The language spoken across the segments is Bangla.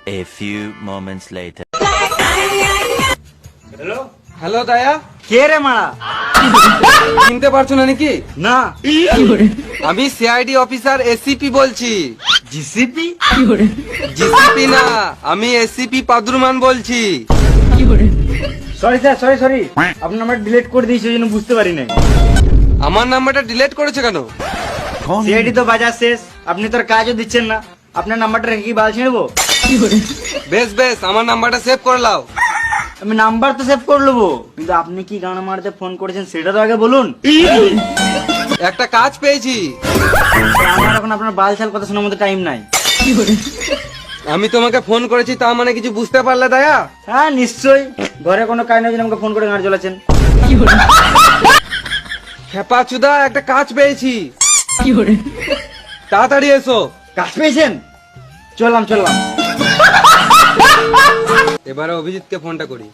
A few moments later. Hello hello Daya, কে রে মারা? চিনতে পারছো না নাকি? না। আমি সিআইডি অফিসার এসিপি বলছি। জিসিপি? জিসিপি না, আমি এসিপি পাদুরমান বলছি। সরি স্যার, সরি আপনার নাম্বার ডিলিট করে দিয়েছি, ওই জন্য বুঝতে পারি নাই। আমার নাম্বারটা ডিলিট করেছে কেন? সিআইডি তো বাজার শেষ, আপনি তো আর কাজও দিচ্ছেন না, আপনার নাম্বারটা রেখে কি বাল ছেড়বো? বেশ বেশ, আমার নাম্বারটা সেভ করে নাও। আমি নাম্বার তো সেভ করে নেবো, কিন্তু আপনি কি গান মারতে ফোন করেছেন সেটা তো আগে বলুন। একটা কাজ পেয়েছি। আমার এখন আপনার বাল ছাল কথা শোনার মতো টাইম নাই। আমি তোমাকে ফোন করেছি, তা মানে কিছু বুঝতে পারলে দায়া? হ্যাঁ নিশ্চয়ই, ঘরে কোনো কাজ নেই যে আমাকে ফোন করে গান জ্বলাচ্ছেন। খেপা চুদা, একটা কাজ পেয়েছি। তাড়াতাড়ি এসো। কাজ পেয়েছেন? চললাম। এবারে অভিজিৎকে ফোনটা করি।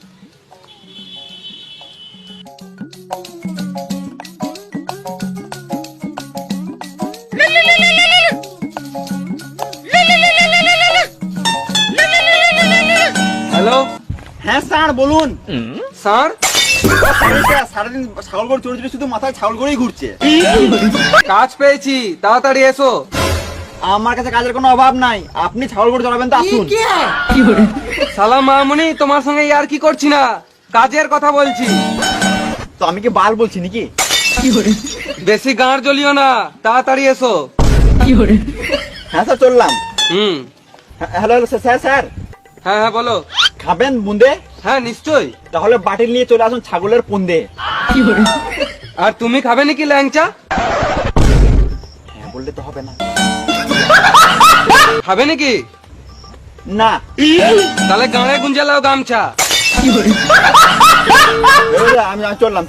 হ্যালো হ্যাঁ স্যার বলুন। স্যার, সারাদিন ছাগল গরু চড়ে চড়ে শুধু মাথায় ছাগল গরুই ঘুরছে। কাজ পেয়েছি, তাড়াতাড়ি এসো। আমার কাছে কাজের কোনো অভাব নাই, আপনি ছাগল গরু চড়াবেন তো আসুন। সালাম মামুনি, তোমার সঙ্গে আর কি করছি না, কাজের কথা বলছি। তো আমি কি বাল বলছি নাকি? বেশি গাঁড় জ্বলিও না, তাড়াতাড়ি এসো। হ্যাঁ স্যার চললাম। হ্যালো স্যার হ্যাঁ হ্যাঁ বলো। খাবেন বুন্দে? হ্যাঁ নিশ্চয়ই। তাহলে বাটিল নিয়ে চলে আসুন ছাগলের পুন্দে। আর তুমি খাবে নাকি ল্যাংচা? হ্যাঁ বললে তো হবে না। খাবে নাকি? না। তাহলে গাঁড়ে গুঞ্জে লাও গামছা। আমি চললাম।